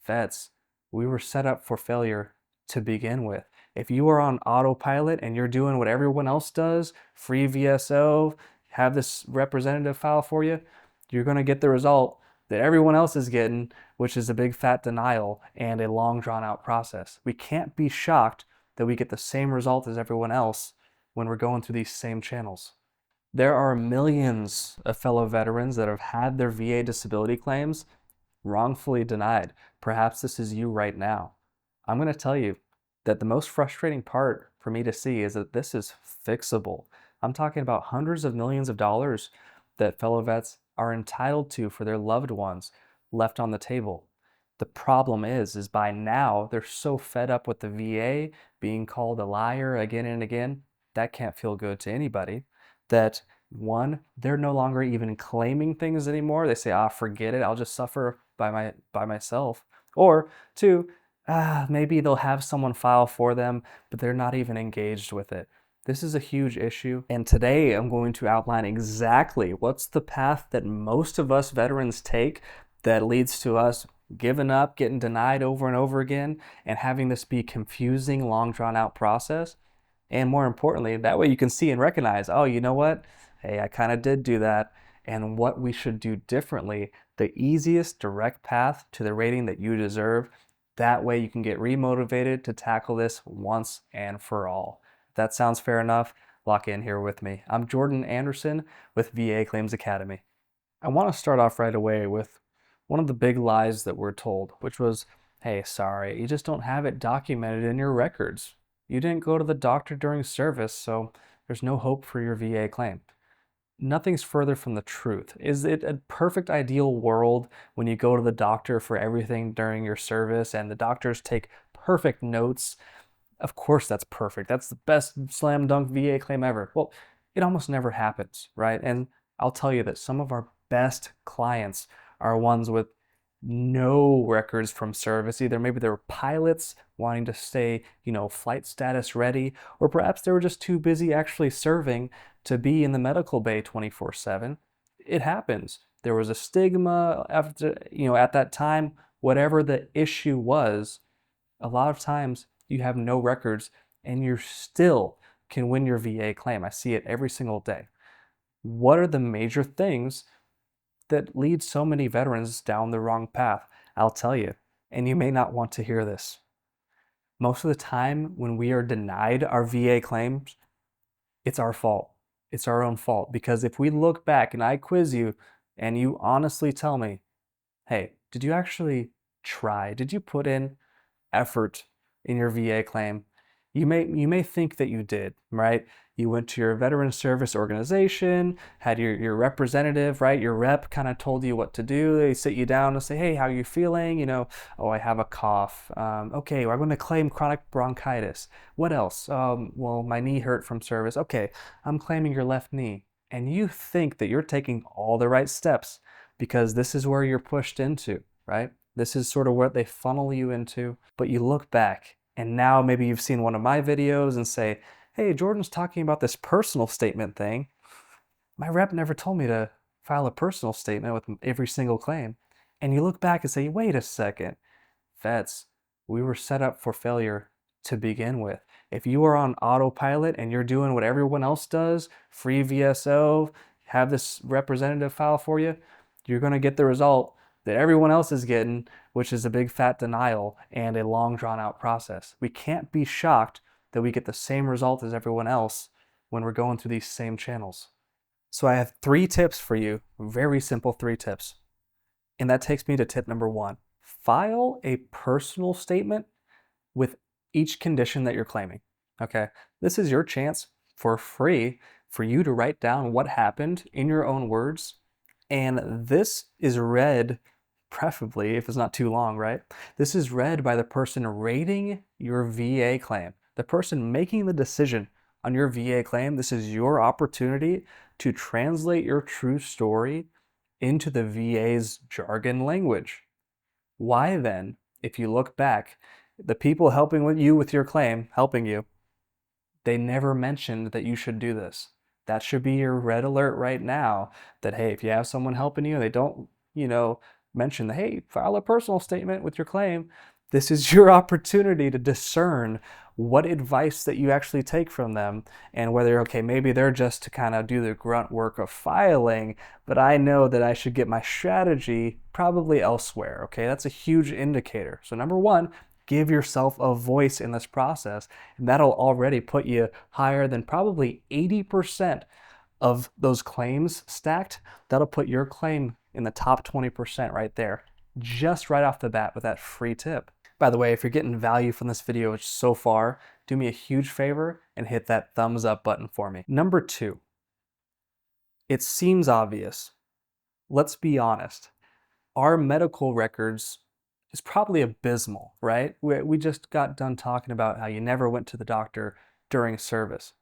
Vets, we were set up for failure to begin with. If you are on autopilot and you're doing what everyone else does, free VSO, have this representative file for you, you're going to get the result that everyone else is getting, which is a big fat denial and a long drawn out process. We can't be shocked that we get the same result as everyone else when we're going through these same channels. There are millions of fellow veterans that have had their VA disability claims wrongfully denied. Perhaps this is you right now. I'm going to tell you that the most frustrating part for me to see is that this is fixable. I'm talking about hundreds of millions of dollars that fellow vets are entitled to for their loved ones left on the table. The problem is by now they're so fed up with the VA being called a liar again and again. That can't feel good to anybody. That one, they're no longer even claiming things anymore. They say, forget it. I'll just suffer by myself. Or two, maybe they'll have someone file for them, but they're not even engaged with it. This is a huge issue, and today I'm going to outline exactly what's the path that most of us veterans take that leads to us giving up, getting denied over and over again, and having this be confusing, long drawn out process. And more importantly, that way you can see and recognize, oh, you know what? Hey, I kind of did do that, and what we should do differently, the easiest direct path to the rating that you deserve. That way you can get remotivated to tackle this once and for all. If that sounds fair enough, lock in here with me. I'm Jordan Anderson with VA Claims Academy. I want to start off right away with one of the big lies that we're told, which was, hey, sorry, you just don't have it documented in your records. You didn't go to the doctor during service, so there's no hope for your VA claim. Nothing's further from the truth. Is it a perfect ideal world when you go to the doctor for everything during your service and the doctors take perfect notes? Of course that's perfect. That's the best slam dunk VA claim ever. Well, it almost never happens, right? And I'll tell you that some of our best clients are ones with no records from service. Either maybe they were pilots wanting to stay, flight status ready, or perhaps they were just too busy actually serving to be in the medical bay 24/7. It happens. There was a stigma after, at that time, whatever the issue was, a lot of times you have no records and you still can win your VA claim. I see it every single day. What are the major things that lead so many veterans down the wrong path? I'll tell you, and you may not want to hear this. Most of the time when we are denied our VA claims, it's our fault. It's our own fault, because if we look back and I quiz you and you honestly tell me, hey, did you actually try? Did you put in effort in your VA claim? You may think that you did, right? You went to your veteran service organization, had your representative, right? Your rep kind of told you what to do. They sit you down and say, hey, how are you feeling? Oh, I have a cough. Okay, well, I'm going to claim chronic bronchitis. What else? Well, my knee hurt from service. Okay, I'm claiming your left knee. And you think that you're taking all the right steps because this is where you're pushed into, right? This is sort of what they funnel you into. But you look back and now maybe you've seen one of my videos and say, hey, Jordan's talking about this personal statement thing. My rep never told me to file a personal statement with every single claim. And you look back and say, wait a second, vets, we were set up for failure to begin with. If you are on autopilot and you're doing what everyone else does, free VSO, have this representative file for you, you're going to get the result that everyone else is getting, which is a big fat denial and a long drawn out process. We can't be shocked that we get the same result as everyone else when we're going through these same channels. So I have 3 tips for you, very simple 3 tips. And that takes me to tip number 1. File a personal statement with each condition that you're claiming. Okay, this is your chance for free for you to write down what happened in your own words. And this is read, preferably if it's not too long, right? This is read by the person rating your VA claim, the person making the decision on your VA claim. This is your opportunity to translate your true story into the VA's jargon language. Why then, if you look back, the people helping you with your claim, helping you, they never mentioned that you should do this. That should be your red alert right now that, hey, if you have someone helping you and they don't, mention, hey, file a personal statement with your claim. This is your opportunity to discern what advice that you actually take from them and whether, okay, maybe they're just to kind of do the grunt work of filing, but I know that I should get my strategy probably elsewhere. Okay, that's a huge indicator. So number one, give yourself a voice in this process, and that'll already put you higher than probably 80% of those claims stacked. That'll put your claim in the top 20% right there, just right off the bat with that free tip. By the way, if you're getting value from this video so far, do me a huge favor and hit that thumbs up button for me. Number two, it seems obvious. Let's be honest. Our medical records is probably abysmal, right? We just got done talking about how you never went to the doctor during service.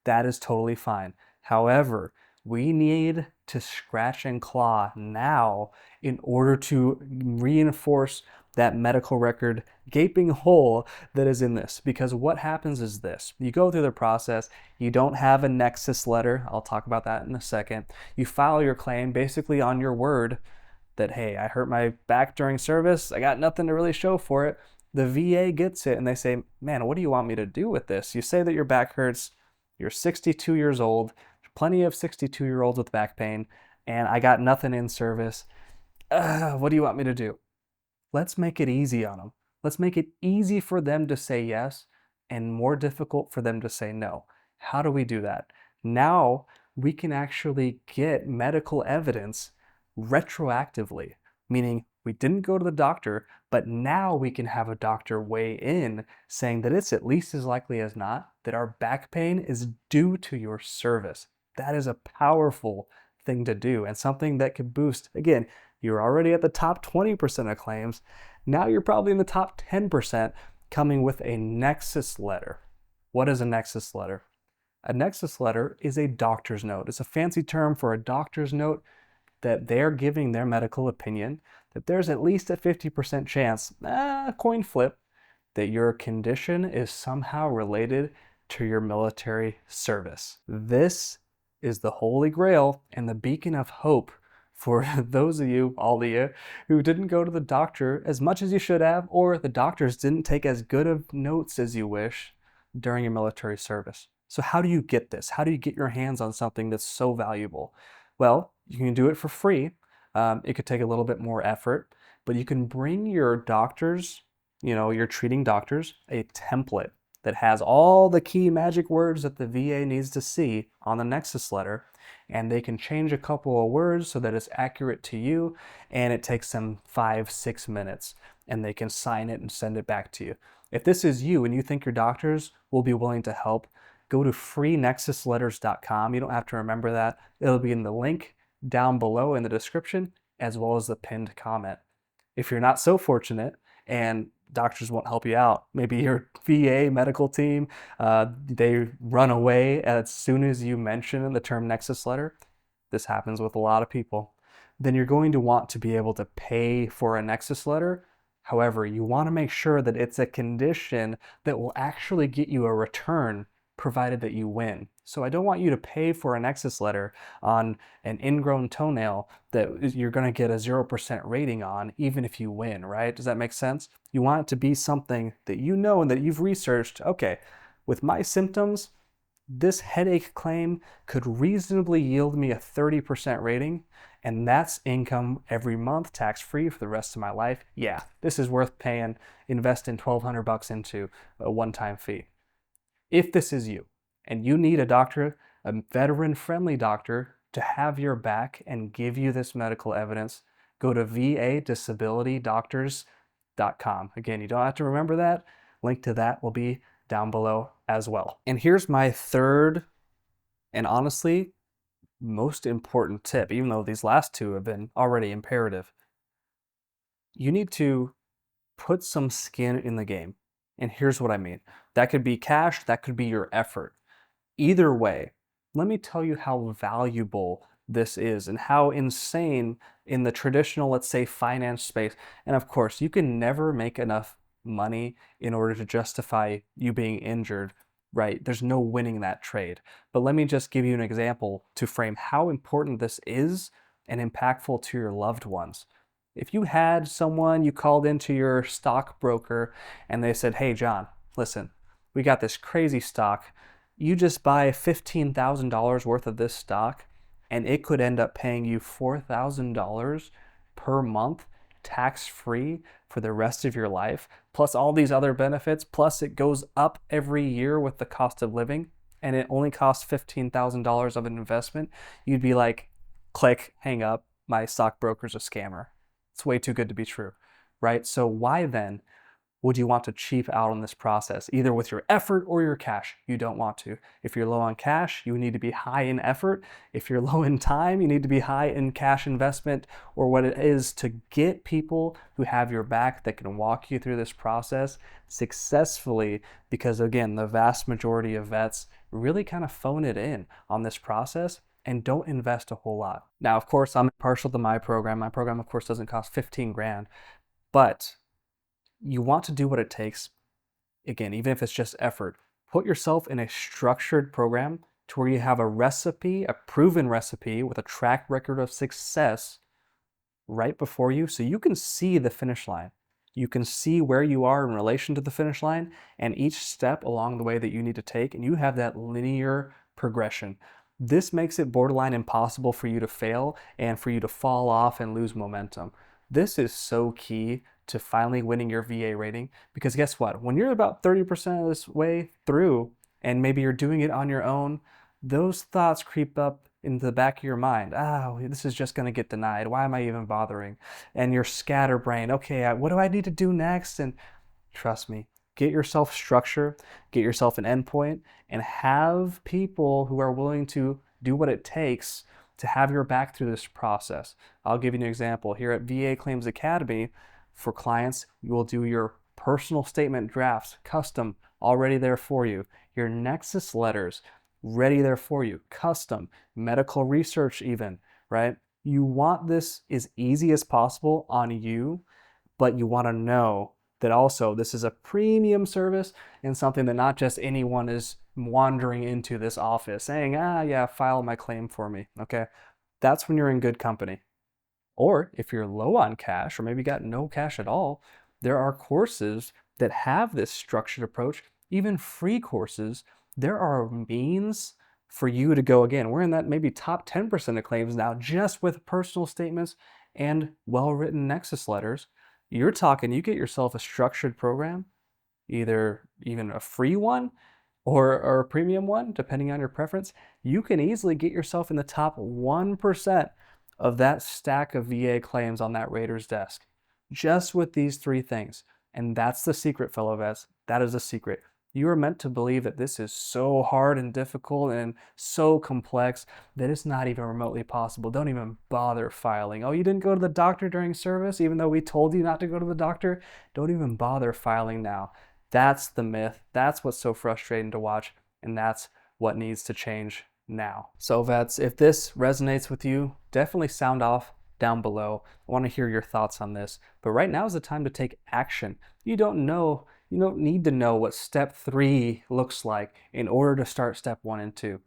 That is totally fine. However, we need to scratch and claw now in order to reinforce that medical record gaping hole that is in this. Because what happens is this: you go through the process, you don't have a Nexus letter. I'll talk about that in a second. You file your claim basically on your word that, hey, I hurt my back during service, I got nothing to really show for it. The VA gets it and they say, man, what do you want me to do with this? You say that your back hurts, you're 62 years old, plenty of 62-year-olds with back pain, and I got nothing in service. What do you want me to do? Let's make it easy on them. Let's make it easy for them to say yes and more difficult for them to say no. How do we do that? Now we can actually get medical evidence retroactively, meaning we didn't go to the doctor, but now we can have a doctor weigh in saying that it's at least as likely as not that our back pain is due to your service. That is a powerful thing to do and something that could boost. Again, you're already at the top 20% of claims. Now you're probably in the top 10% coming with a Nexus letter. What is a Nexus letter? A Nexus letter is a doctor's note. It's a fancy term for a doctor's note that they're giving their medical opinion that there's at least a 50% chance, coin flip, that your condition is somehow related to your military service. This is the holy grail and the beacon of hope for those of you, all of you, who didn't go to the doctor as much as you should have, or the doctors didn't take as good of notes as you wish during your military service. So how do you get this? How do you get your hands on something that's so valuable? Well, you can do it for free. It could take a little bit more effort, but you can bring your doctors, your treating doctors, a template that has all the key magic words that the VA needs to see on the Nexus letter, and they can change a couple of words so that it's accurate to you, and it takes them 5-6 minutes, and they can sign it and send it back to you. If this is you and you think your doctors will be willing to help, go to freenexusletters.com. You don't have to remember that. It'll be in the link down below in the description, as well as the pinned comment. If you're not so fortunate and doctors won't help you out, maybe your VA medical team, they run away as soon as you mention the term Nexus letter. This happens with a lot of people. Then you're going to want to be able to pay for a Nexus letter. However, you want to make sure that it's a condition that will actually get you a return provided that you win. So I don't want you to pay for a Nexus letter on an ingrown toenail that you're going to get a 0% rating on, even if you win, right? Does that make sense? You want it to be something that you know and that you've researched. Okay, with my symptoms, this headache claim could reasonably yield me a 30% rating, and that's income every month, tax-free for the rest of my life. Yeah, this is worth paying, investing $1,200 into a one-time fee. If this is you and you need a doctor, a veteran-friendly doctor to have your back and give you this medical evidence, go to vadisabilitydoctors.com. Again, you don't have to remember that. Link to that will be down below as well. And here's my third and honestly most important tip, even though these last two have been already imperative. You need to put some skin in the game. And here's what I mean. That could be cash, that could be your effort. Either way, let me tell you how valuable this is and how insane in the traditional, let's say, finance space. And of course, you can never make enough money in order to justify you being injured, right? There's no winning that trade. But let me just give you an example to frame how important this is and impactful to your loved ones. If you had someone, you called into your stockbroker and they said, hey, John, listen, we got this crazy stock. You just buy $15,000 worth of this stock and it could end up paying you $4,000 per month tax free for the rest of your life, plus all these other benefits, plus it goes up every year with the cost of living, and it only costs $15,000 of an investment, you'd be like, click, hang up, my stockbroker's a scammer. It's way too good to be true, right? So why then would you want to cheap out on this process, either with your effort or your cash? You don't want to. If you're low on cash, you need to be high in effort. If you're low in time, you need to be high in cash investment, or what it is to get people who have your back that can walk you through this process successfully, because again, the vast majority of vets really kind of phone it in on this process and don't invest a whole lot. Now, of course, I'm partial to my program. My program, of course, doesn't cost 15 grand, but you want to do what it takes. Again, even if it's just effort, put yourself in a structured program to where you have a recipe, a proven recipe with a track record of success right before you, so you can see the finish line. You can see where you are in relation to the finish line and each step along the way that you need to take, and you have that linear progression. This makes it borderline impossible for you to fail and for you to fall off and lose momentum. This is so key to finally winning your VA rating, because guess what? When you're about 30% of this way through and maybe you're doing it on your own, those thoughts creep up into the back of your mind. Oh, this is just going to get denied. Why am I even bothering? And your scatterbrain, okay, what do I need to do next? And trust me, get yourself structure, get yourself an endpoint, and have people who are willing to do what it takes to have your back through this process. I'll give you an example. Here at VA Claims Academy, for clients, you will do your personal statement drafts, custom, already there for you. Your Nexus letters, ready there for you, custom, medical research even, right? You want this as easy as possible on you, but you want to know that also this is a premium service and something that not just anyone is wandering into this office saying, yeah, file my claim for me, okay? That's when you're in good company. Or if you're low on cash, or maybe got no cash at all, there are courses that have this structured approach, even free courses. There are means for you to go, again, we're in that maybe top 10% of claims now, just with personal statements and well-written Nexus letters. You're talking, you get yourself a structured program, either even a free one or a premium one, depending on your preference. You can easily get yourself in the top 1% of that stack of VA claims on that rater's desk, just with these three things. And that's the secret, fellow vets. That is the secret. You are meant to believe that this is so hard and difficult and so complex that it's not even remotely possible. Don't even bother filing. Oh, you didn't go to the doctor during service, even though we told you not to go to the doctor? Don't even bother filing now. That's the myth. That's what's so frustrating to watch, and that's what needs to change now. So vets, if this resonates with you, definitely sound off down below. I want to hear your thoughts on this. But right now is the time to take action. You don't need to know what step 3 looks like in order to start step 1 and 2.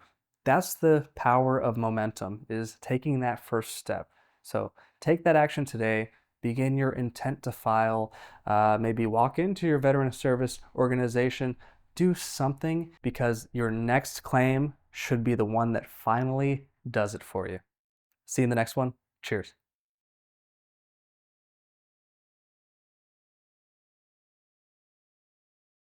That's the power of momentum, is taking that first step. So take that action today. Begin your intent to file. Maybe walk into your veteran service organization. Do something, because your next claim should be the one that finally does it for you. See you in the next one. Cheers.